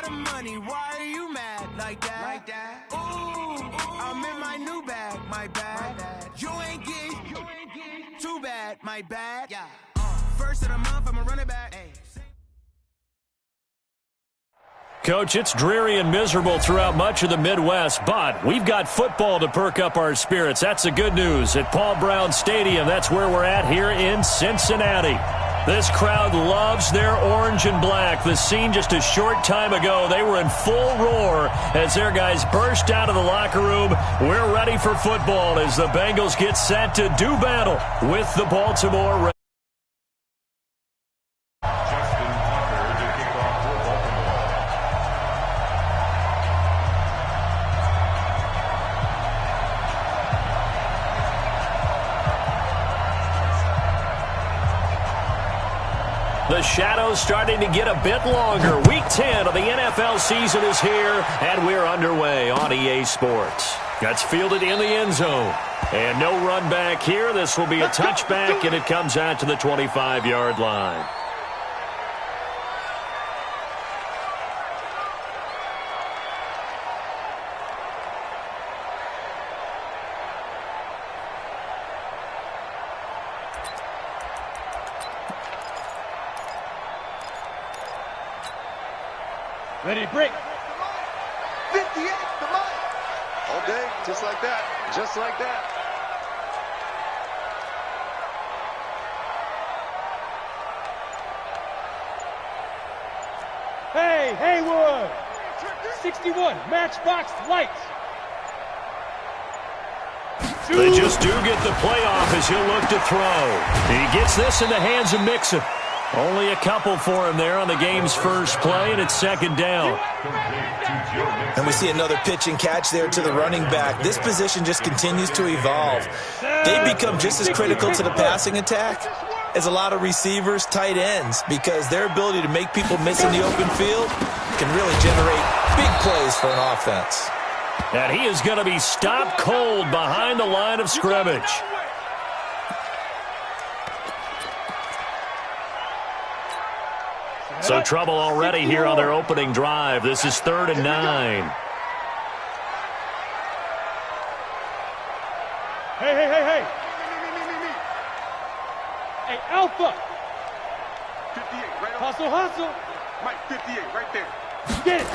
of money, why are you mad like that? Ooh, I'm in my new bag, my bad. You ain't get too bad, my bad. Yeah. First of the month, I'ma run it back. Hey. Coach, it's dreary and miserable throughout much of the Midwest, but we've got football to perk up our spirits. That's the good news. At Paul Brown Stadium, that's where we're at here in Cincinnati. This crowd loves their orange and black. The scene just a short time ago, they were in full roar as their guys burst out of the locker room. We're ready for football as the Bengals get set to do battle with the Baltimore Ravens. The shadows starting to get a bit longer. Week 10 of the NFL season is here, and we're underway on EA Sports. That's fielded in the end zone. And no run back here. This will be a touchback, and it comes out to the 25-yard line. Ready to break. 58, come on. All day, just like that. Just like that. Hey, Haywood. 61, matchbox lights. They just do get the playoff as he'll look to throw. He gets this in the hands of Mixon. Only a couple for him there on the game's first play, and it's second down. And we see another pitch and catch there to the running back. This position just continues to evolve. They become just as critical to the passing attack as a lot of receivers, tight ends, because their ability to make people miss in the open field can really generate big plays for an offense. And he is going to be stopped cold behind the line of scrimmage. So trouble already here on their opening drive. This is 3rd and 9. Hey. Hey, Alpha. 58, right on. Hustle. Mike, 58, right there. Get it.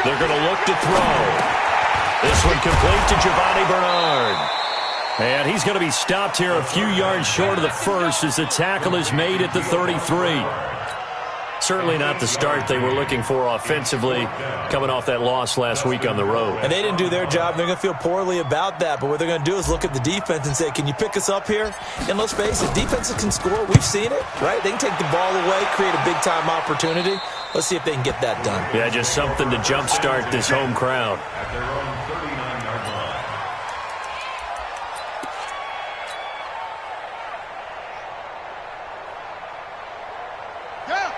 They're going to look to throw. This one complete to Giovanni Bernard. And he's going to be stopped here a few yards short of the first as the tackle is made at the 33. Certainly not the start they were looking for offensively coming off that loss last week on the road. And they didn't do their job. They're going to feel poorly about that. But what they're going to do is look at the defense and say, can you pick us up here? And let's face it, defenses can score. We've seen it, right? They can take the ball away, create a big-time opportunity. Let's see if they can get that done. Yeah, just something to jumpstart this home crowd.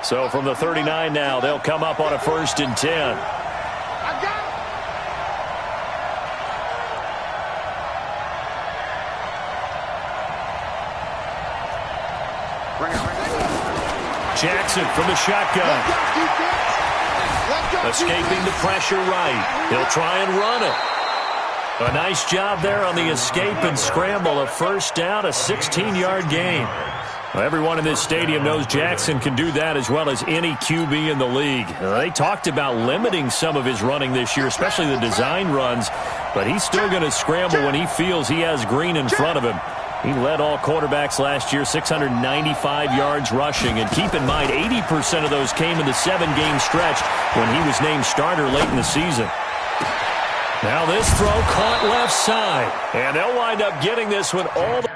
So from the 39 now, they'll come up on a 1st and 10. I got it. Jackson from the shotgun. Escaping the pressure right. He'll try and run it. A nice job there on the escape and scramble. A 1st down, a 16-yard gain. Well, everyone in this stadium knows Jackson can do that as well as any QB in the league. They talked about limiting some of his running this year, especially the design runs, but he's still going to scramble when he feels he has green in front of him. He led all quarterbacks last year, 695 yards rushing. And keep in mind, 80% of those came in the 7-game stretch when he was named starter late in the season. Now this throw caught left side. And they'll wind up getting this one all the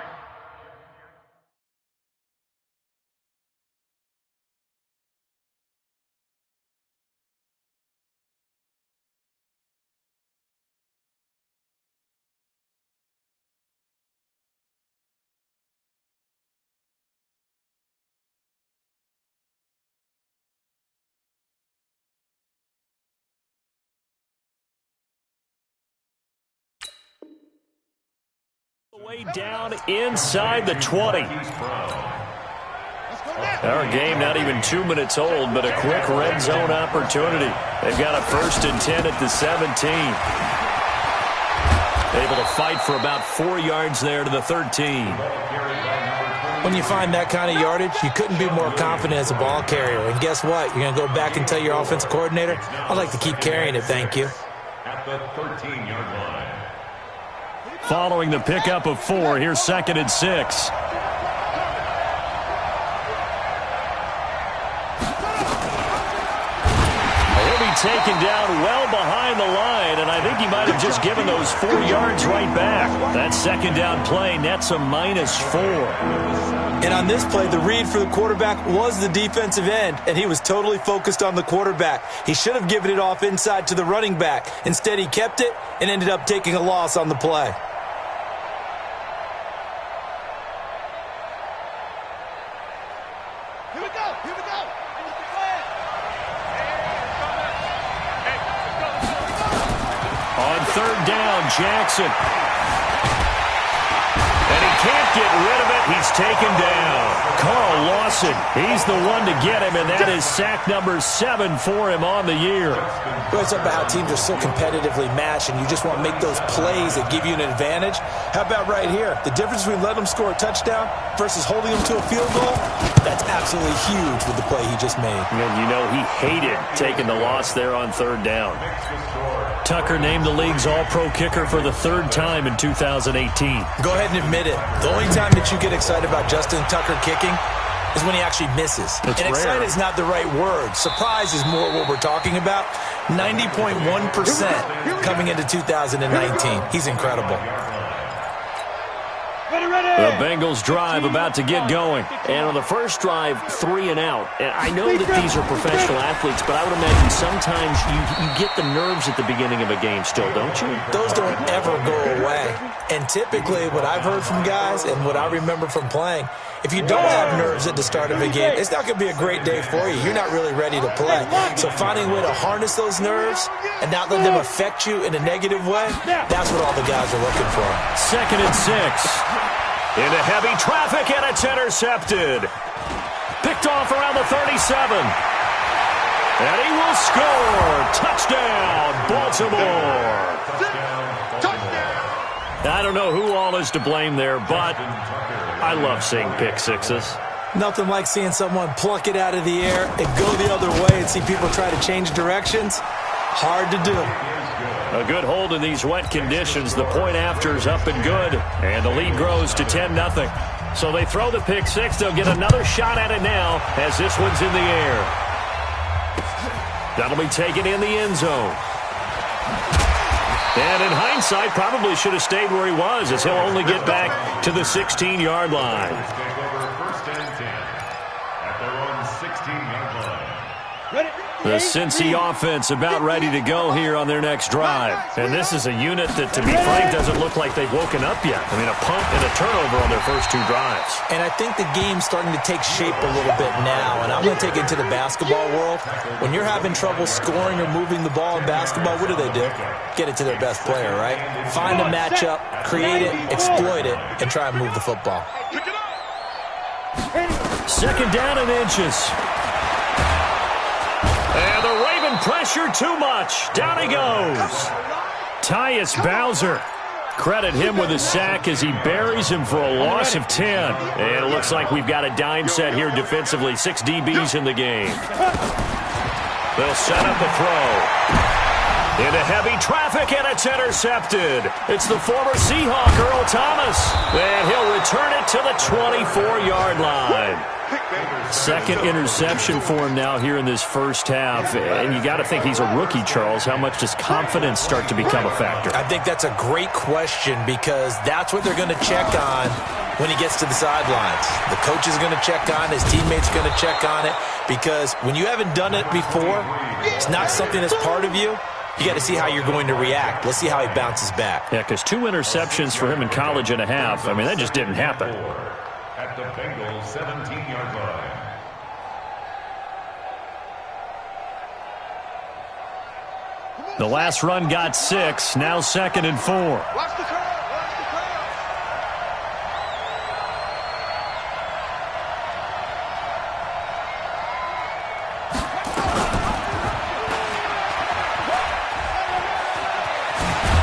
way down inside the 20. Our game not even 2 minutes old, but a quick red zone opportunity. They've got a 1st and 10 at the 17. Able to fight for about 4 yards there to the 13. When you find that kind of yardage, you couldn't be more confident as a ball carrier. And guess what? You're going to go back and tell your offensive coordinator, I'd like to keep carrying it, thank you. At the 13-yard line. Following the pickup of 4, here's 2nd and 6. Taken down well behind the line, and I think he might have just given those 4 yards right back. That 2nd down play nets a -4. And on this play, the read for the quarterback was the defensive end, and he was totally focused on the quarterback. He should have given it off inside to the running back. Instead, he kept it and ended up taking a loss on the play. Jackson. And he can't get rid of it. He's taken down. Carl Lawson, he's the one to get him, and that is sack number 7 for him on the year. Well, it's about how teams are so competitively matched, and you just want to make those plays that give you an advantage. How about right here? The difference between letting them score a touchdown versus holding them to a field goal, that's absolutely huge with the play he just made. And you know he hated taking the loss there on 3rd down. Tucker named the league's all-pro kicker for the 3rd time in 2018. Go ahead and admit it. The only time that you get excited about Justin Tucker kicking is when he actually misses. And excited is not the right word. Surprise is more what we're talking about. 90.1% coming into 2019. He's incredible. The Bengals drive about to get going. And on the first drive, 3 and out. And I know that these are professional athletes, but I would imagine sometimes you get the nerves at the beginning of a game still, don't you? Those don't ever go away. And typically what I've heard from guys and what I remember from playing, if you don't have nerves at the start of a game, it's not going to be a great day for you. You're not really ready to play. So finding a way to harness those nerves and not let them affect you in a negative way, that's what all the guys are looking for. 2nd and 6. Into heavy traffic, and it's intercepted. Picked off around the 37. And he will score. Touchdown, Baltimore. I don't know who all is to blame there, but I love seeing pick sixes. Nothing like seeing someone pluck it out of the air and go the other way and see people try to change directions. Hard to do. A good hold in these wet conditions. The point after is up and good, and the lead grows to 10-0. So they throw the pick six. They'll get another shot at it now as this one's in the air. That'll be taken in the end zone. And in hindsight, probably should have stayed where he was, as he'll only get back to the 16-yard line. The Cincy offense about ready to go here on their next drive. And this is a unit that, to be frank, doesn't look like they've woken up yet. I mean, a punt and a turnover on their first 2 drives. And I think the game's starting to take shape a little bit now. And I'm going to take it into the basketball world. When you're having trouble scoring or moving the ball in basketball, what do? Get it to their best player, right? Find a matchup, create it, exploit it, and try and move the football. 2nd down and inches. And the Raven pressure too much. Down he goes. Tyus Bowser. Credit him with a sack as he buries him for a loss of 10. And it looks like we've got a dime set here defensively. 6 DBs in the game. They'll set up the throw. Into heavy traffic, and it's intercepted. It's the former Seahawk, Earl Thomas. And he'll return it to the 24-yard line. 2nd interception for him now here in this first half. And you got to think he's a rookie, Charles. How much does confidence start to become a factor? I think that's a great question because that's what they're going to check on when he gets to the sidelines. The coach is going to check on, his teammates are going to check on it, because when you haven't done it before, it's not something that's part of you. You got to see how you're going to react. Let's see how he bounces back. Yeah, because 2 interceptions for him in college and a half. I mean, that just didn't happen. At the Bengals 17-yard line. The last run got 6. Now 2nd and 4. Watch the curve.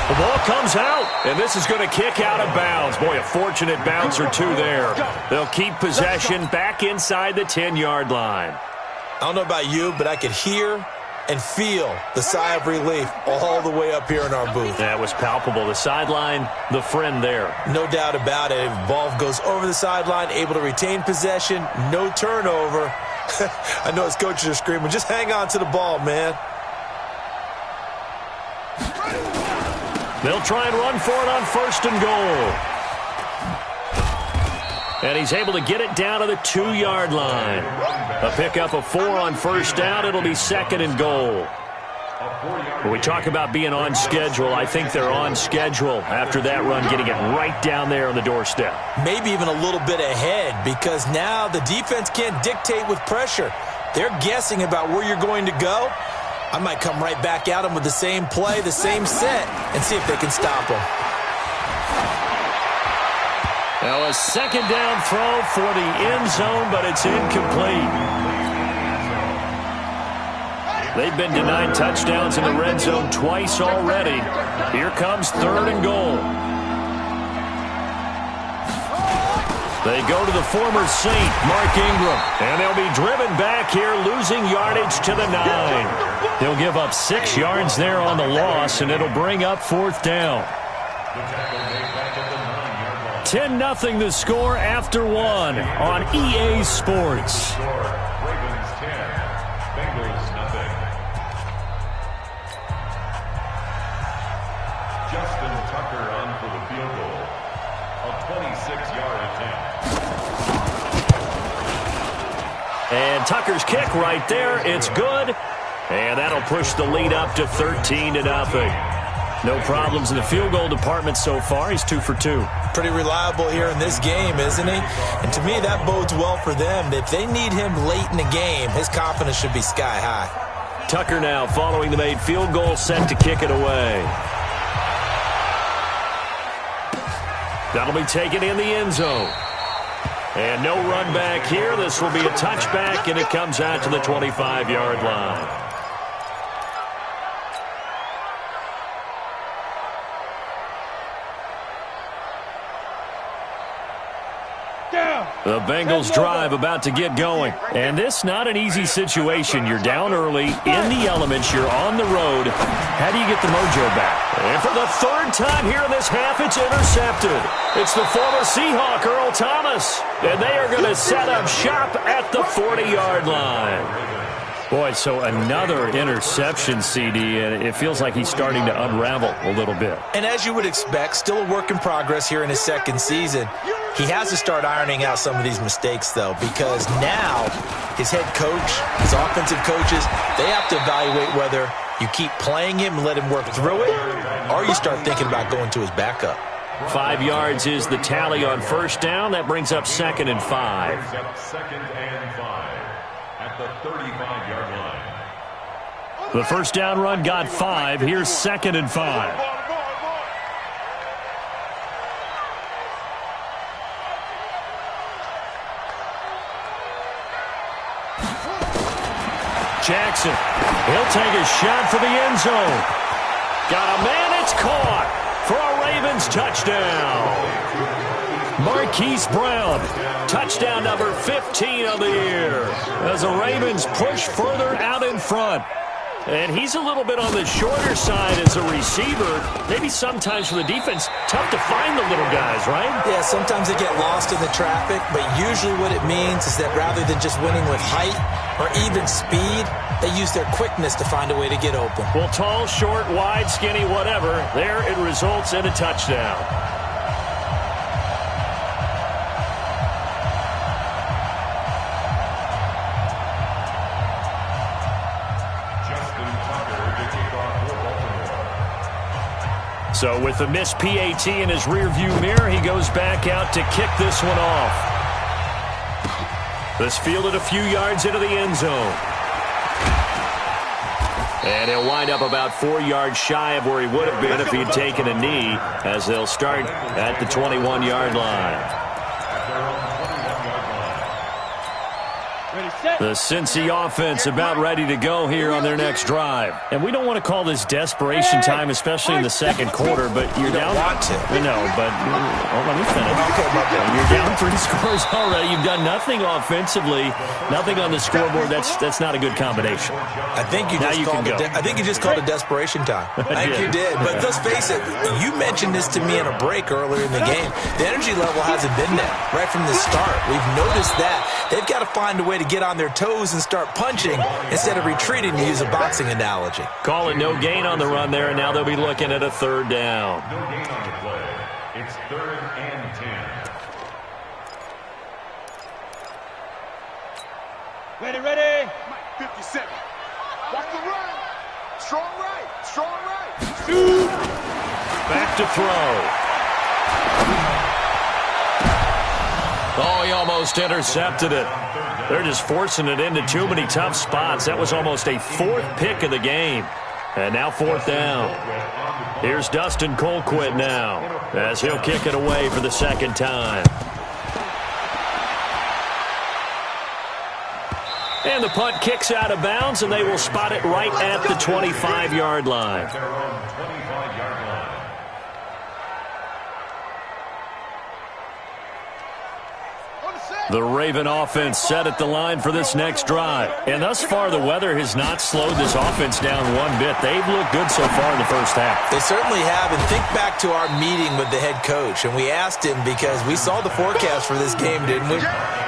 The ball comes out, and this is going to kick out of bounds. Boy, a fortunate bounce or two there. They'll keep possession back inside the 10-yard line. I don't know about you, but I could hear and feel the sigh of relief all the way up here in our booth. That was palpable. The sideline, the friend there. No doubt about it. Ball goes over the sideline, able to retain possession, no turnover. I know his coaches are screaming, just hang on to the ball, man. They'll try and run for it on 1st and goal. And he's able to get it down to the 2-yard line. A pickup of 4 on 1st down. It'll be 2nd and goal. When we talk about being on schedule, I think they're on schedule after that run, getting it right down there on the doorstep. Maybe even a little bit ahead, because now the defense can't dictate with pressure. They're guessing about where you're going to go. I might come right back at them with the same play, the same set, and see if they can stop them. Now a 2nd down throw for the end zone, but it's incomplete. They've been denied touchdowns in the red zone twice already. Here comes 3rd and goal. They go to the former Saint, Mark Ingram, and they'll be driven back here, losing yardage to the 9. They'll give up 6 yards there on the loss, and it'll bring up 4th down. 10-0 the score after 1 on EA Sports. Ravens 10, Bengals nothing. Justin Tucker on for the field goal. A 26-yard attempt. And Tucker's kick right there. It's good. And that'll push the lead up to 13-0. No problems in the field goal department so far. He's 2 for 2. Pretty reliable here in this game, isn't he? And to me, that bodes well for them. If they need him late in the game, his confidence should be sky high. Tucker now following the made field goal, set to kick it away. That'll be taken in the end zone. And no run back here. This will be a touchback, and it comes out to the 25-yard line. The Bengals drive about to get going. And this not an easy situation. You're down early, in the elements, you're on the road. How do you get the mojo back? And for the 3rd time here in this half, it's intercepted. It's the former Seahawk, Earl Thomas. And they are going to set up shop at the 40-yard line. Boy, so another interception, CD, and it feels like he's starting to unravel a little bit. And as you would expect, still a work in progress here in his 2nd season. He has to start ironing out some of these mistakes, though, because now his head coach, his offensive coaches, they have to evaluate whether you keep playing him and let him work through it, or you start thinking about going to his backup. 5 yards is the tally on 1st down. That brings up 2nd and 5. 2nd and 5 at the 35-yard line. The 1st down run got 5. Here's 2nd and 5. Jackson, he'll take a shot for the end zone. Got a man, it's caught for a Ravens touchdown. Marquise Brown, touchdown number 15 of the year, as the Ravens push further out in front. And he's a little bit on the shorter side as a receiver. Maybe sometimes for the defense, tough to find the little guys, right? Yeah, sometimes they get lost in the traffic, but usually what it means is that rather than just winning with height or even speed, they use their quickness to find a way to get open. Well, tall, short, wide, skinny, whatever, there it results in a touchdown. So with the missed PAT in his rearview mirror, he goes back out to kick this one off. This fielded a few yards into the end zone. And he'll wind up about 4 yards shy of where he would have been if he'd taken a knee, as they'll start at the 21-yard line. Ready, set. The Cincy offense about ready to go here on their next drive. And we don't want to call this desperation time, especially in the second quarter, but you're down. Want to. No, but let me finish. Okay. You're down 3 scores already. You've done nothing offensively, nothing on the scoreboard. That's not a good combination. I think you just called it desperation time. I think you did. But let's face it, you mentioned this to me in a break earlier in the game. The energy level hasn't been there right from the start. We've noticed that. They've got to find a way to get on their toes and start punching instead of retreating, to use a boxing analogy. Call it no gain on the run there, and now they'll be looking at a third down. No gain on the play. It's 3rd and 10. Ready. 57. Watch the run. Strong right. Back to throw. Oh, he almost intercepted it. They're just forcing it into too many tough spots. That was almost a 4th pick of the game. And now 4th down. Here's Dustin Colquitt now as he'll kick it away for the 2nd time. And the punt kicks out of bounds, and they will spot it right at the 25-yard line. The Raven offense set at the line for this next drive. And thus far, the weather has not slowed this offense down one bit. They've looked good so far in the first half. They certainly have. And think back to our meeting with the head coach. And we asked him, because we saw the forecast for this game, didn't we?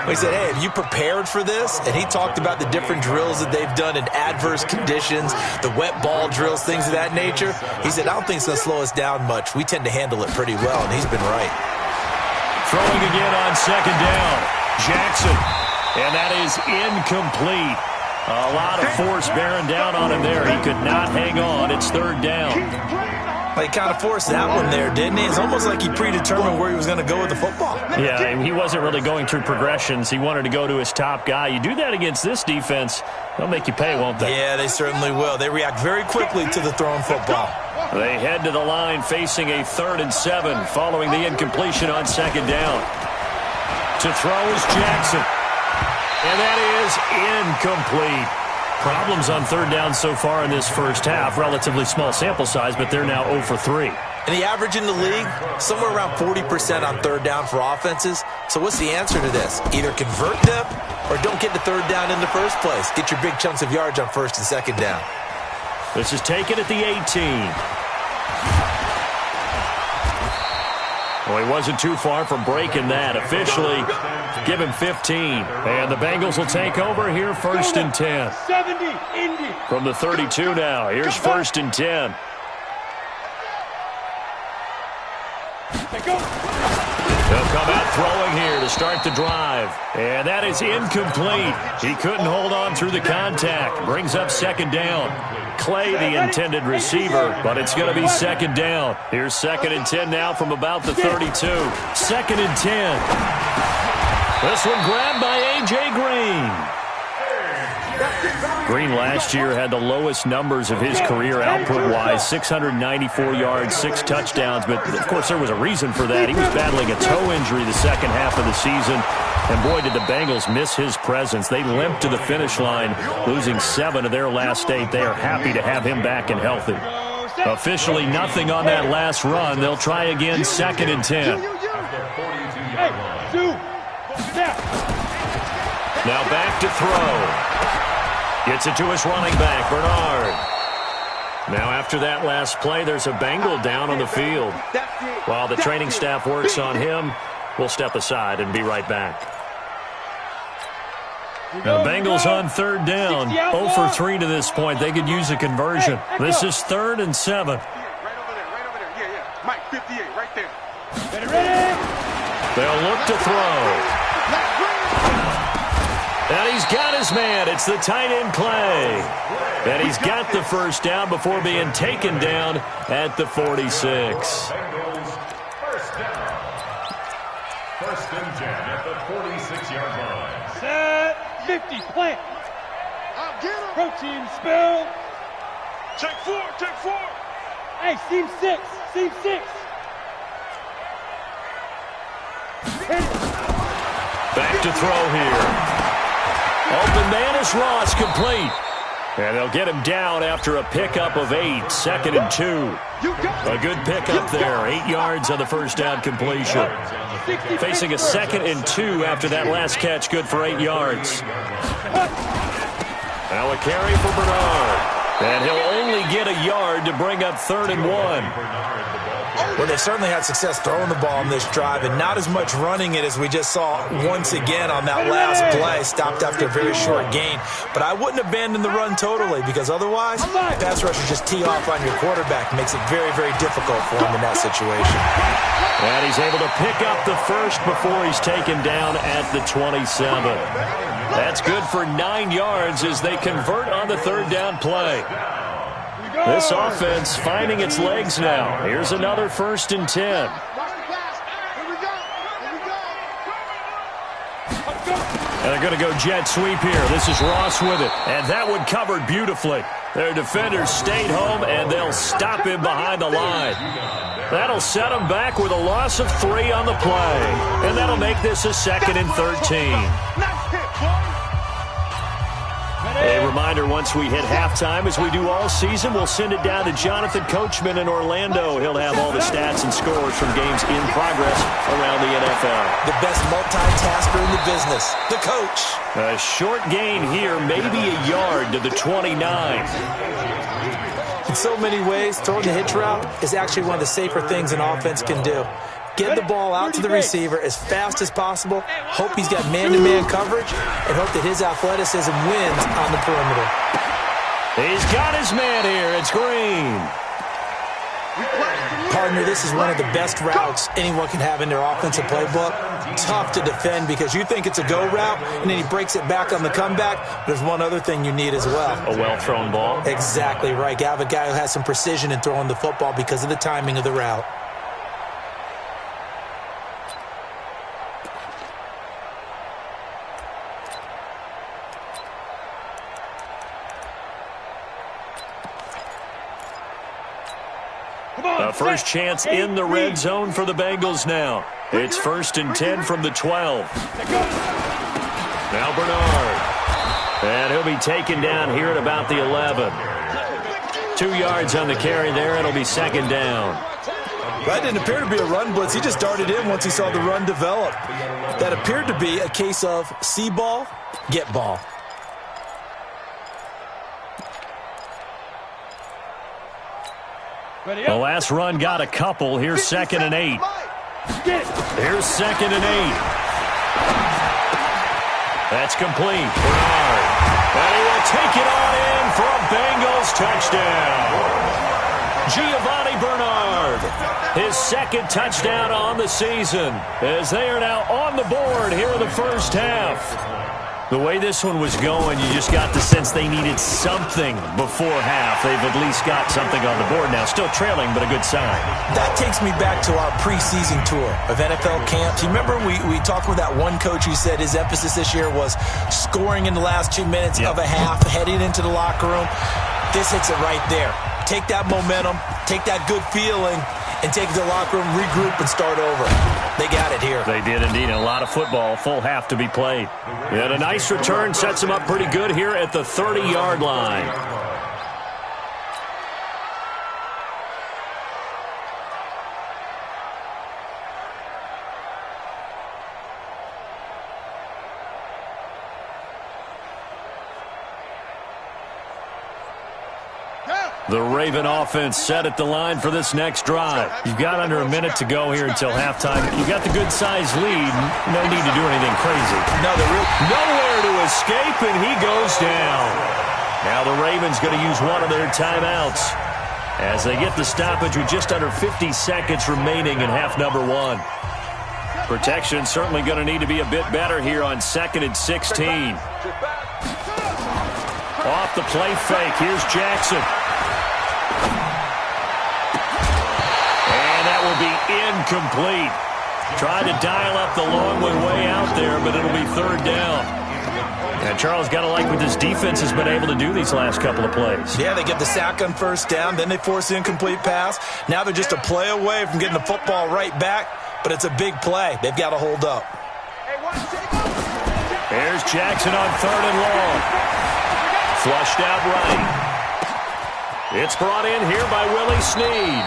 We said, hey, have you prepared for this? And he talked about the different drills that they've done in adverse conditions, the wet ball drills, things of that nature. He said, I don't think it's going to slow us down much. We tend to handle it pretty well, and he's been right. Throwing again on 2nd down. Jackson, and that is incomplete. A lot of force bearing down on him there. He could not hang on. It's 3rd down. Well, he kind of forced that one there, didn't he? It's almost like he predetermined where he was going to go with the football. Yeah, he wasn't really going through progressions. He wanted to go to his top guy. You do that against this defense, they'll make you pay, won't they? Yeah, they certainly will. They react very quickly to the thrown football. They head to the line facing a 3rd and 7 following the incompletion on 2nd down. To throw is Jackson. And that is incomplete. Problems on 3rd down so far in this first half. Relatively small sample size, but they're now 0 for 3. And the average in the league, somewhere around 40% on 3rd down for offenses. So what's the answer to this? Either convert them or don't get to 3rd down in the first place. Get your big chunks of yards on 1st and 2nd down. This is taken at the 18. Well, he wasn't too far from breaking that. Officially, give him 15. And the Bengals will take over here 1st and 10. 70, Indy. From the 32 now. Here's 1st and 10. They'll come out throwing here to start the drive. And that is incomplete. He couldn't hold on through the contact. Brings up 2nd down. Clay, the intended receiver, but it's going to be 2nd down. Here's 2nd and 10 now from about the 32. 2nd and 10. This one grabbed by A.J. Green. Green last year had the lowest numbers of his career output-wise, 694 yards, 6 touchdowns, but of course there was a reason for that. He was battling a toe injury the second half of the season, and boy, did the Bengals miss his presence. They limped to the finish line, losing 7 of their last 8. They are happy to have him back and healthy. Officially nothing on that last run. They'll try again, 2nd and 10. Now back to throw. Gets it to his running back, Bernard. Now after that last play, there's a Bengal down on the field. While the training staff works on him, we'll step aside and be right back. Now Bengals on 3rd down, 0 for 3 to this point. They could use a conversion. This is 3rd and 7. Right over there. Yeah. Mike, 58, right there. They'll look to throw. And he's got his man. It's the tight end Clay. And he's got the 1st down before being taken down at the 46. Bengals, 1st down. 1st and 10 at the 46-yard line. Set, 50, plant. I'll get him. Protein spill. Check 4. Hey, seam 6. Back to throw here. Open man is Ross, complete. And they'll get him down after a pickup of 8, 2nd and 2. A good pickup there, 8 yards on the first down completion. Facing a 2nd and 2 after that last catch, good for 8 yards. Now a carry for Bernard. And he'll only get a yard to bring up 3rd and 1. Well, they've certainly had success throwing the ball in this drive, and not as much running it as we just saw once again on that last play. Stopped after a very short gain. But I wouldn't abandon the run totally, because otherwise, pass rushers just tee off on your quarterback. It makes it very, very difficult for him in that situation. And he's able to pick up the first before he's taken down at the 27. That's good for 9 yards as they convert on the 3rd down play. This offense finding its legs now. Here's another 1st and 10. And they're going to go jet sweep here. This is Ross with it. And that one covered beautifully. Their defenders stayed home, and they'll stop him behind the line. That'll set him back with a loss of 3 on the play. And that'll make this a 2nd and 13. A reminder, once we hit halftime, as we do all season, we'll send it down to Jonathan Coachman in Orlando. He'll have all the stats and scores from games in progress around the NFL. The best multitasker in the business, the coach. A short gain here, maybe a yard to the 29. In so many ways, throwing the hitch route is actually one of the safer things an offense can do. Get the ball out to the receiver as fast as possible, hope he's got man-to-man coverage, and hope that his athleticism wins on the perimeter. He's got his man here. It's Green. Partner, this is one of the best routes anyone can have in their offensive playbook. Tough to defend because you think it's a go route, and then he breaks it back on the comeback. There's one other thing you need as well. A well-thrown ball. Exactly right. You have a guy who has some precision in throwing the football because of the timing of the route. A first chance in the red zone for the Bengals now. It's 1st and 10 from the 12. Now Bernard. And he'll be taken down here at about the 11. 2 yards on the carry there. It'll be 2nd down. That didn't appear to be a run blitz. He just darted in once he saw the run develop. That appeared to be a case of see ball, get ball. The last run got a couple. Here's 2nd and 8. Here's 2nd and 8. That's complete. Bernard. And he will take it on in for a Bengals touchdown. Giovanni Bernard. His 2nd touchdown on the season as they are now on the board here in the first half. The way this one was going, you just got the sense they needed something before half. They've at least got something on the board now. Still trailing, but a good sign. That takes me back to our preseason tour of NFL camps. You remember we talked with that one coach who said his emphasis this year was scoring in the last 2 minutes of a half, heading into the locker room. This hits it right there. Take that momentum, take that good feeling, and take it to the locker room, regroup, and start over. They got it here. They did indeed. A lot of football, full half to be played. And a nice return sets them up pretty good here at the 30-yard line. The Raven offense set at the line for this next drive. You've got under a minute to go here until halftime. You've got the good-sized lead. No need to do anything crazy. Nowhere to escape, and he goes down. Now the Ravens going to use one of their timeouts as they get the stoppage with just under 50 seconds remaining in half number 1. Protection certainly going to need to be a bit better here on 2nd and 16. Off the play fake. Here's Jackson. And that will be incomplete. Tried to dial up the long one way out there, but it'll be 3rd down. And Charles, got to like what this defense has been able to do these last couple of plays. Yeah, they get the sack on 1st down, then they force the incomplete pass. Now they're just a play away from getting the football right back, but it's a big play. They've got to hold up. There's Here's Jackson on 3rd and long. Flushed out right. It's brought in here by Willie Snead.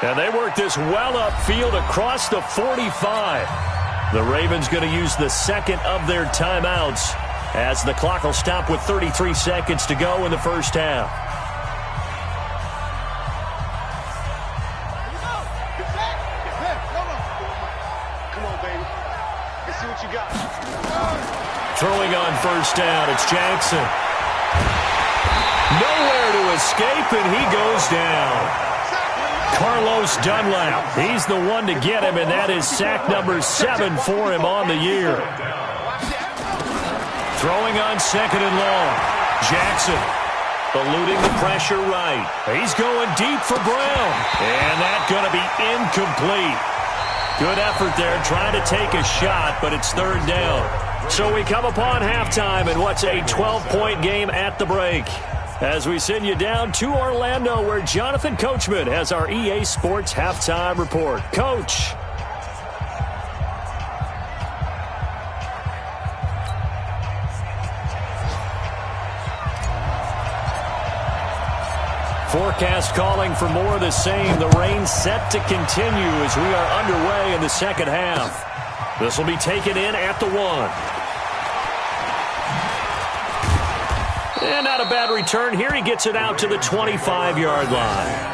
And they work this well upfield across the 45. The Ravens going to use the second of their timeouts as the clock will stop with 33 seconds to go in the first half. Come on, baby. Let's see what you got. Throwing on first down, it's Jackson. Nowhere to escape, and he goes down. Carlos Dunlap, he's the one to get him, and that is sack number 7 for him on the year. Throwing on 2nd and long. Jackson eluding the pressure right. He's going deep for Brown, and that's going to be incomplete. Good effort there, trying to take a shot, but it's 3rd down. So we come upon halftime in what's a 12-point game at the break, as we send you down to Orlando, where Jonathan Coachman has our EA Sports Halftime Report. Coach. Forecast calling for more of the same. The rain set to continue as we are underway in the second half. This will be taken in at the 1. And not a bad return here. He gets it out to the 25-yard line.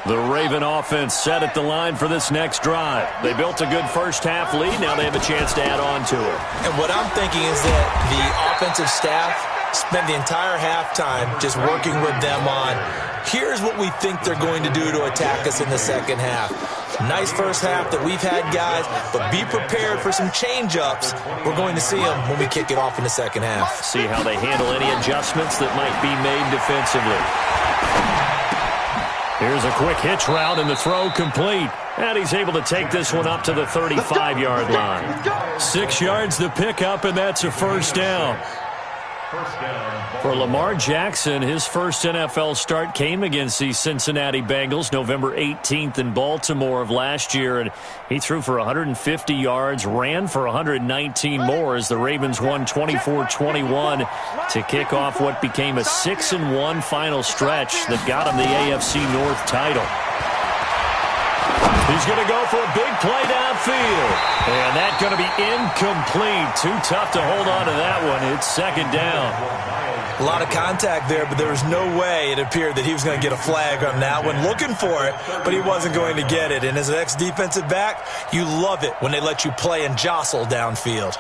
The Raven offense set at the line for this next drive. They built a good first-half lead. Now they have a chance to add on to it. And what I'm thinking is that the offensive staff spent the entire halftime just working with them on, here's what we think they're going to do to attack us in the second half. Nice first half that we've had, guys, but be prepared for some change-ups. We're going to see them when we kick it off in the second half. See how they handle any adjustments that might be made defensively. Here's a quick hitch route, and the throw complete. And he's able to take this one up to the 35-yard line. 6 yards to pick up, and that's a first down. For Lamar Jackson, his first NFL start came against the Cincinnati Bengals November 18th in Baltimore of last year, and he threw for 150 yards, ran for 119 more as the Ravens won 24-21 to kick off what became a 6-1 final stretch that got him the AFC North title. He's going to go for a big play downfield. And that's going to be incomplete. Too tough to hold on to that one. It's 2nd down. A lot of contact there, but there was no way it appeared that he was going to get a flag on that one. Looking for it, but he wasn't going to get it. And as an ex-defensive back, you love it when they let you play and jostle downfield.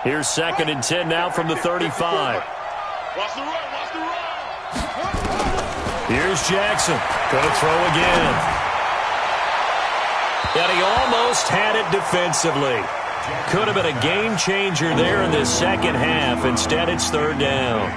Here's 2nd and 10 now from the 35. Watch the run, watch the run. Here's Jackson. Going to throw again. And he almost had it defensively. Could have been a game changer there in the second half. Instead, it's 3rd down.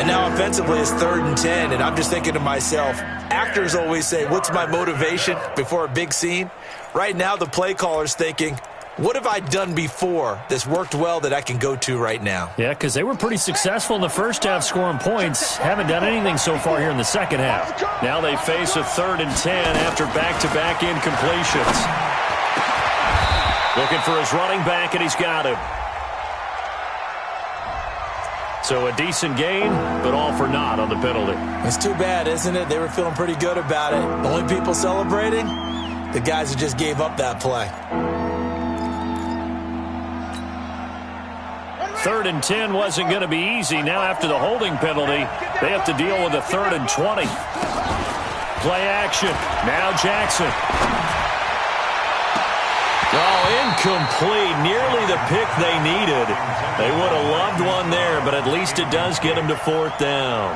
And now offensively, it's 3rd and 10. And I'm just thinking to myself, actors always say, what's my motivation before a big scene? Right now, the play caller's thinking, what have I done before that's worked well that I can go to right now? Yeah, because they were pretty successful in the first half scoring points. Haven't done anything so far here in the second half. Now they face a 3rd and 10 after back-to-back incompletions. Looking for his running back, and he's got him. So a decent gain, but all for naught on the penalty. It's too bad, isn't it? They were feeling pretty good about it. The only people celebrating, the guys that just gave up that play. 3rd and 10 wasn't going to be easy. Now after the holding penalty, they have to deal with a 3rd and 20. Play action. Now Jackson. Oh, incomplete. Nearly the pick they needed. They would have loved one there, but at least it does get them to 4th down.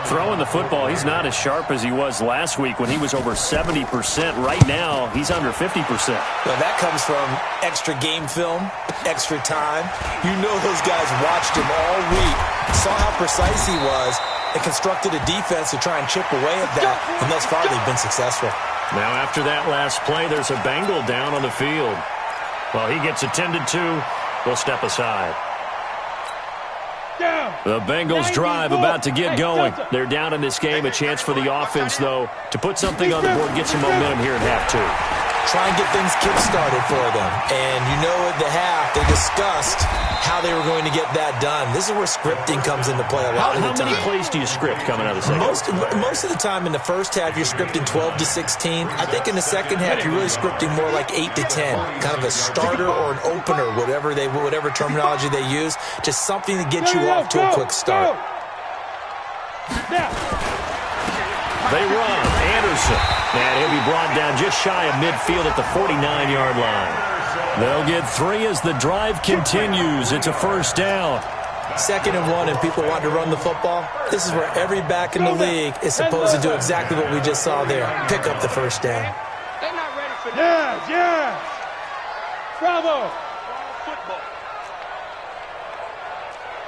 Throwing the football, he's not as sharp as he was last week when he was over 70%. Right now, he's under 50%. Well, that comes from extra game film, extra time. You know those guys watched him all week, saw how precise he was, and constructed a defense to try and chip away at that, and thus far they've been successful. Now after that last play, there's a Bengal down on the field. Well, he gets attended to. We'll step aside. Down. The Bengals drive about to get going. They're down in this game. A chance for the offense, though, to put something on the board, get some momentum here in half two. Try and get things kick-started for them. And you know at the half, they discussed how they were going to get that done. This is where scripting comes into play a lot of the time. How many plays do you script coming out of the second? Most of the time in the first half, you're scripting 12 to 16. I think in the second half, you're really scripting more like 8 to 10. Kind of a starter or an opener, whatever terminology they use. Just something to get you off to a quick start. They run. Anderson. And he'll be brought down just shy of midfield at the 49-yard line. They'll get 3 as the drive continues. It's a first down. 2nd and 1, and people want to run the football. This is where every back in the league is supposed to do exactly what we just saw there. Pick up the first down. They're not ready for that. Yes. Bravo. Football.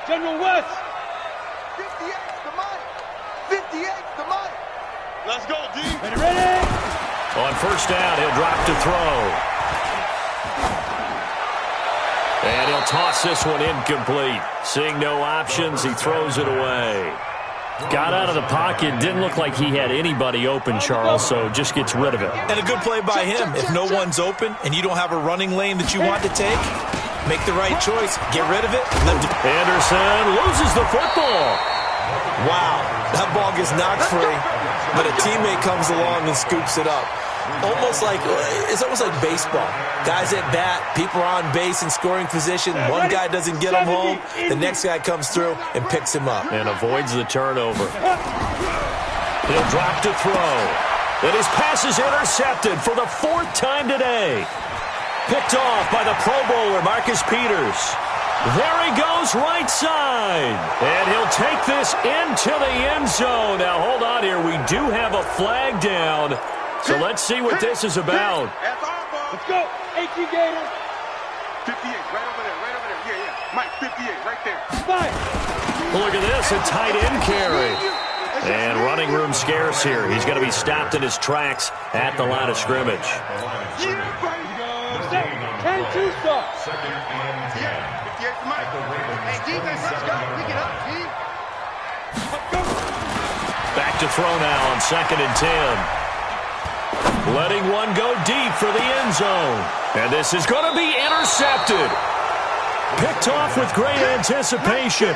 General West. 58's the mic. 58's the mic. Let's go, D. Ready? On first down, he'll drop to throw. And he'll toss this one incomplete. Seeing no options, he throws it away. Got out of the pocket. Didn't look like he had anybody open, Charles, so just gets rid of it. And a good play by him. If no one's open and you don't have a running lane that you want to take, make the right choice. Get rid of it. Anderson loses the football. Wow, that ball gets knocked free, but a teammate comes along and scoops it up. It's almost like baseball. Guys at bat, people are on base in scoring position. One guy doesn't get him home. The next guy comes through and picks him up. And avoids the turnover. He'll drop to throw. And his pass is intercepted for the 4th time today. Picked off by the Pro Bowler, Marcus Peters. There he goes, right side. And he'll take this into the end zone. Now, hold on here. We do have a flag down. So let's see what this is about. Let's go. 18 Gators. 58, right over there. Yeah. Mike, 58, right there. 5. Look at this, a tight end carry. And running room scarce here. He's going to be stopped in his tracks at the line of scrimmage. 10-2 stop. Back to throw now on 2nd and 10. Letting one go deep for the end zone. And this is going to be intercepted. Picked off with great anticipation.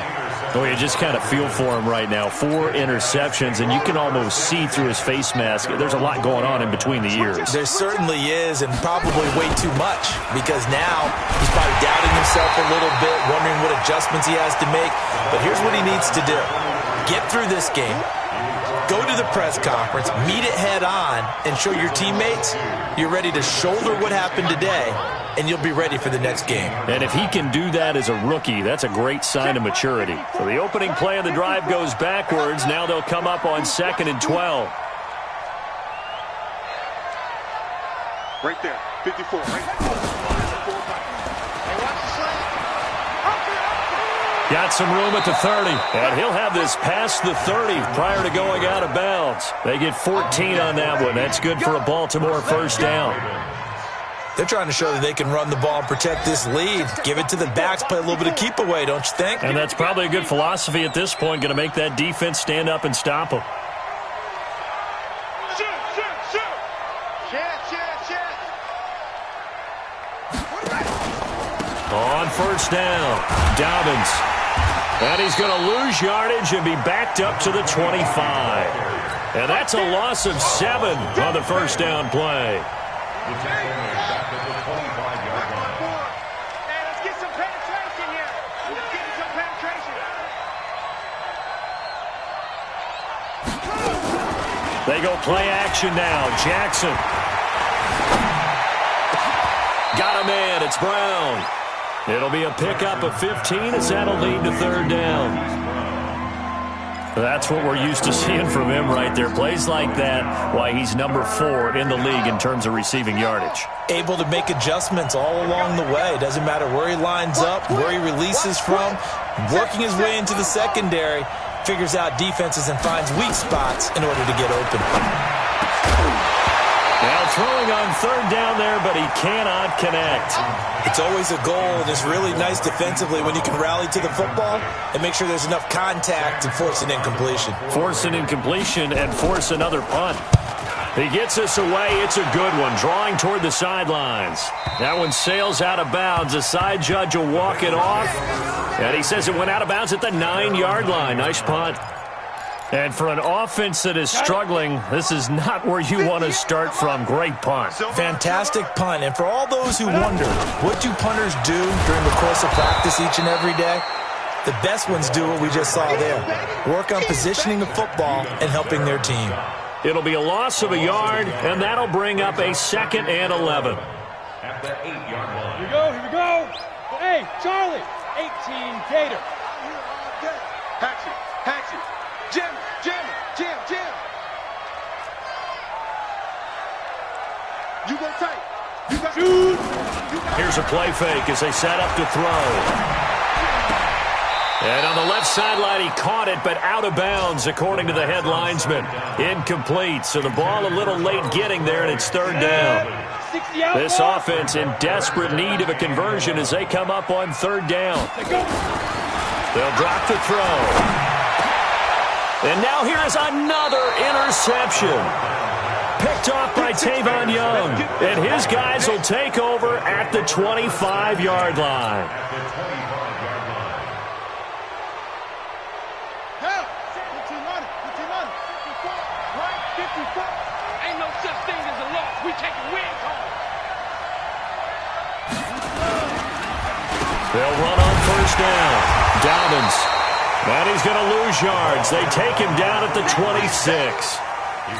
Oh, you just kind of feel for him right now. 4 interceptions, and you can almost see through his face mask. There's a lot going on in between the ears. There certainly is, and probably way too much, because now he's probably doubting himself a little bit, wondering what adjustments he has to make. But here's what he needs to do. Get through this game. Go to the press conference, meet it head on, and show your teammates you're ready to shoulder what happened today, and you'll be ready for the next game. And if he can do that as a rookie, that's a great sign of maturity. So the opening play of the drive goes backwards. Now they'll come up on 2nd and 12. Right there, 54, right there. Got some room at the 30, and he'll have this past the 30 prior to going out of bounds. They get 14 on that one. That's good for a Baltimore first down. They're trying to show that they can run the ball and protect this lead. Give it to the backs, play a little bit of keep away, don't you think? And that's probably a good philosophy at this point, going to make that defense stand up and stop them. On first down, Dobbins. And he's going to lose yardage and be backed up to the 25. And that's a loss of 7 on the first down play. Let's get some penetration here. Let's get some penetration. They go play action now. Jackson. Got a man. It's Brown. It'll be a pickup of 15 as that'll lead to 3rd down. That's what we're used to seeing from him right there. Plays like that, why he's number 4 in the league in terms of receiving yardage. Able to make adjustments all along the way. Doesn't matter where he lines up, where he releases from. Working his way into the secondary, figures out defenses and finds weak spots in order to get open. They'll throwing on third down there, but he cannot connect. It's always a goal, and it's really nice defensively when you can rally to the football and make sure there's enough contact and force an incompletion. Force an incompletion and force another punt. He gets us away. It's a good one, drawing toward the sidelines. That one sails out of bounds. The side judge will walk it off, and he says it went out of bounds at the 9-yard line. Nice punt. And for an offense that is struggling, this is not where you want to start from. Great punt. Fantastic punt. And for all those who wonder, what do punters do during the course of practice each and every day? The best ones do what we just saw there. Work on positioning the football and helping their team. It'll be a loss of a yard, and that'll bring up a 2nd and 11. At the 8-yard line. Here we go. Hey, Charlie, 18 Gator. Hatch it. Jam. You go tight. You got Shoot. Here's a play fake as they set up to throw. And on the left sideline, he caught it, but out of bounds, according to the head linesman. Incomplete, so the ball a little late getting there, and it's third down. This offense in desperate need of a conversion as they come up on third down. They'll drop the throw. And now here is another interception. Picked off by Tavon Young. And his guys will take over at the 25-yard line. Ain't no such thing as a loss. We taking wins home. They'll run on first down. Dobbins. And he's going to lose yards. They take him down at the 26.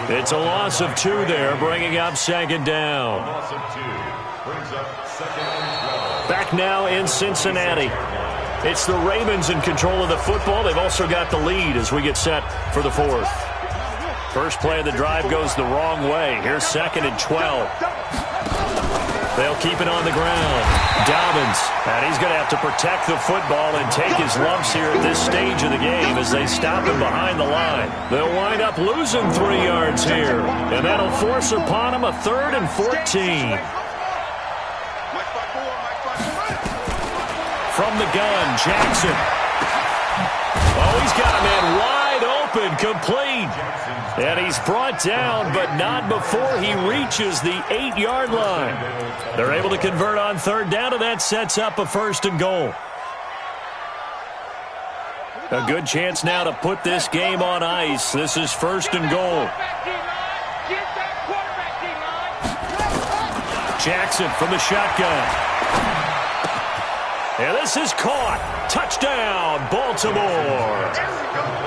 It's a loss of 2 there, bringing up 2nd down. Loss of 2 brings up 2nd and 12. Back now in Cincinnati. It's the Ravens in control of the football. They've also got the lead as we get set for the 4th. First play of the drive goes the wrong way. Here's 2nd and 12. They'll keep it on the ground. Dobbins, and he's going to have to protect the football and take his lumps here at this stage of the game as they stop him behind the line. They'll wind up losing 3 yards here, and that'll force upon him a 3rd and 14. From the gun, Jackson. Oh, he's got a man wide open, complete. And he's brought down, but not before he reaches the 8-yard line. They're able to convert on third down, and that sets up a 1st and goal. A good chance now to put this game on ice. This is 1st and goal. Jackson from the shotgun. And this is caught. Touchdown, Baltimore.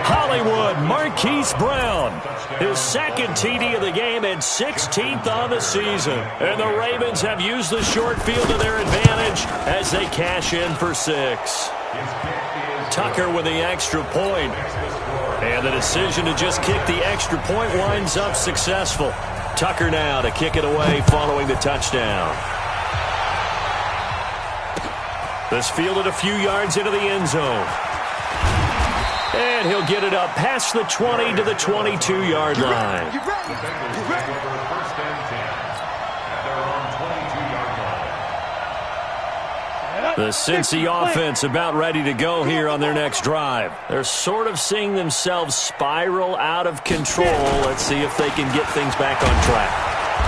Hollywood Marquise Brown. His 2nd TD of the game and 16th on the season. And the Ravens have used the short field to their advantage as they cash in for 6. Tucker with the extra point. And the decision to just kick the extra point winds up successful. Tucker now to kick it away following the touchdown. This fielded a few yards into the end zone. And he'll get it up past the 20 to the 22-yard line. The Cincy offense about ready to go here on their next drive. They're sort of seeing themselves spiral out of control. Let's see if they can get things back on track.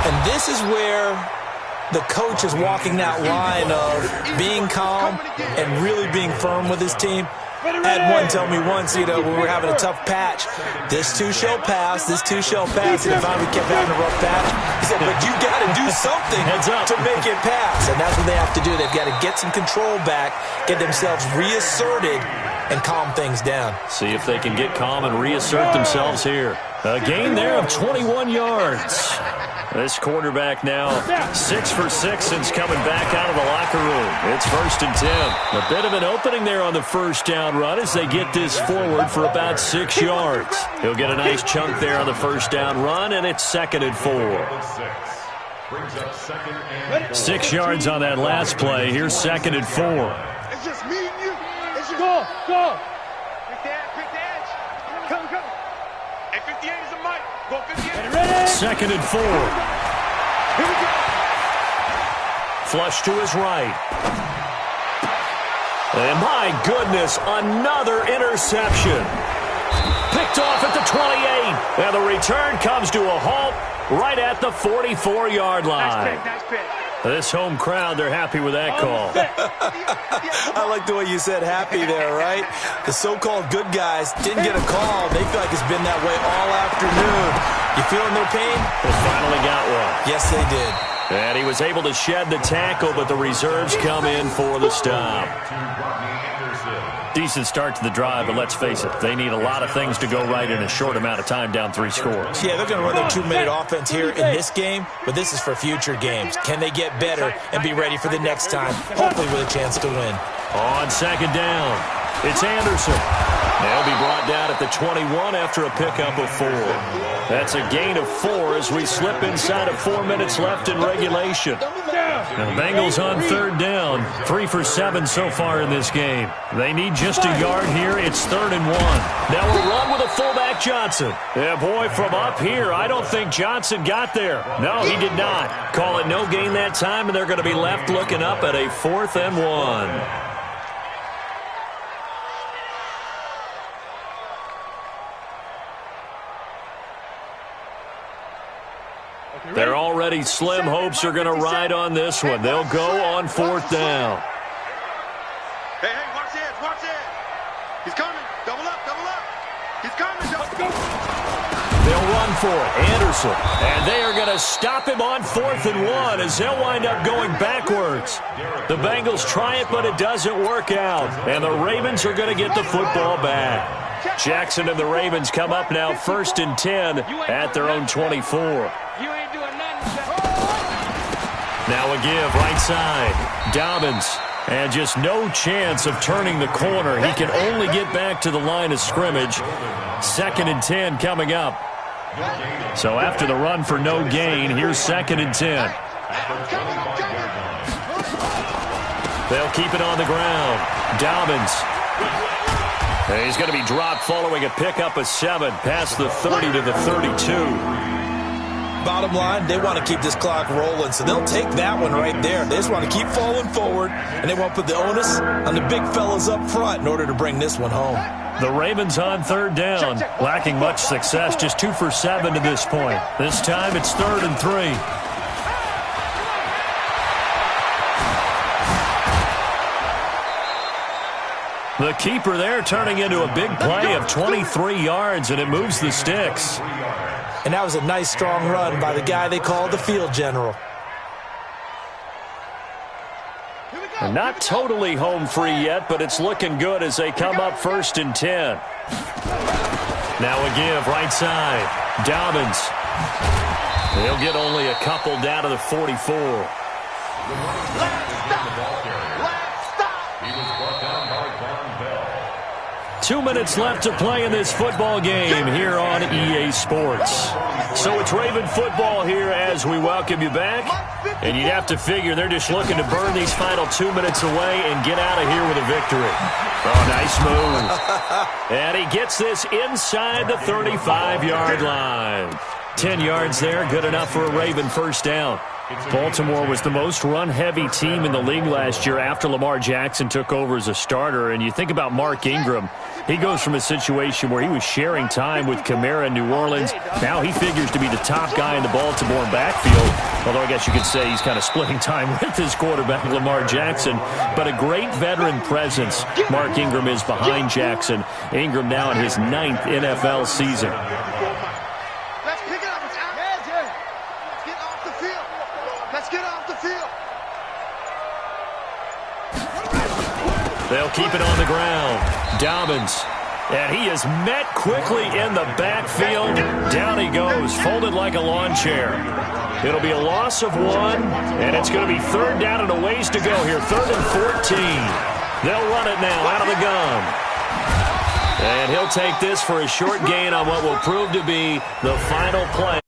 And this is where the coach is walking that line of being calm and really being firm with his team. I had one tell me once, when we were having a tough patch, this too shall pass, and if I kept having a rough patch, he said, but you got to do something to make it pass. And that's what they have to do. They've got to get some control back, get themselves reasserted, and calm things down. See if they can get calm and reassert themselves here. A gain there of 21 yards. This quarterback now 6 for 6 since coming back out of the locker room. It's 1st and 10. A bit of an opening there on the first down run as they get this forward for about 6 yards. He'll get a nice chunk there on the first down run, and it's 2nd and 4. 6 yards on that last play. Here's 2nd and 4. It's just me and you. It's just go. Pick the edge. Come. Hey, 58 is a mic. Go 58. 2nd and 4. Flush to his right. And my goodness, another interception. Picked off at the 28. And the return comes to a halt right at the 44-yard line. Nice pick. This home crowd, they're happy with that call. I like the way you said happy there, right? The so-called good guys didn't get a call. They feel like it's been that way all afternoon. You feeling their pain? They finally got one. Yes, they did. And he was able to shed the tackle, but the reserves come in for the stop. Decent start to the drive, but let's face it, they need a lot of things to go right in a short amount of time down 3 scores. Yeah, they're going to run their 2-minute offense here in this game, but this is for future games. Can they get better and be ready for the next time, hopefully with a chance to win? On second down, it's Anderson. They'll be brought down at the 21 after a pickup of 4. That's a gain of 4 as we slip inside of 4 minutes left in regulation. Now the Bengals on third down, 3 for 7 so far in this game. They need just a yard here. It's 3rd and 1. Now a run with a fullback Johnson. Yeah, boy, from up here, I don't think Johnson got there. No, he did not. Call it no gain that time, and they're going to be left looking up at a 4th and 1. They're already slim hopes are going to ride on this one. They'll go on 4th down. Hey, watch it, watch it. He's coming. Double up. He's coming. They'll run for it. Anderson. And they are going to stop him on 4th and 1 as they'll wind up going backwards. The Bengals try it, but it doesn't work out. And the Ravens are going to get the football back. Jackson and the Ravens come up now 1st and 10 at their own 24. Now a give, right side. Dobbins. And just no chance of turning the corner. He can only get back to the line of scrimmage. 2nd and 10 coming up. So after the run for no gain, here's 2nd and 10. They'll keep it on the ground. Dobbins. And he's going to be dropped following a pickup of 7 past the 30 to the 32. Bottom line, they want to keep this clock rolling, so they'll take that one right there. They just want to keep falling forward, and they want to put the onus on the big fellas up front in order to bring this one home. The Ravens on 3rd down, lacking much success, just 2 for 7 to this point. This time it's 3rd and 3. The keeper there turning into a big play of 23 yards, and it moves the sticks. And that was a nice, strong run by the guy they called the field general. And not totally home free yet, but it's looking good as they come up 1st and 10. Now a give, right side. Dobbins. They'll get only a couple down to the 44. 2 minutes left to play in this football game here on EA Sports. So it's Raven football here as we welcome you back. And you'd have to figure they're just looking to burn these final 2 minutes away and get out of here with a victory. Oh, nice move. And he gets this inside the 35-yard line. 10 yards there, good enough for a Raven first down. Baltimore was the most run-heavy team in the league last year after Lamar Jackson took over as a starter. And you think about Mark Ingram, he goes from a situation where he was sharing time with Kamara in New Orleans. Now he figures to be the top guy in the Baltimore backfield. Although I guess you could say he's kind of splitting time with his quarterback, Lamar Jackson. But a great veteran presence. Mark Ingram is behind Jackson. Ingram now in his 9th NFL season. They'll keep it on the ground. Dobbins. And he is met quickly in the backfield. Down he goes, folded like a lawn chair. It'll be a loss of 1, and it's going to be 3rd down and a ways to go here. 3rd and 14. They'll run it now out of the gun. And he'll take this for a short gain on what will prove to be the final play.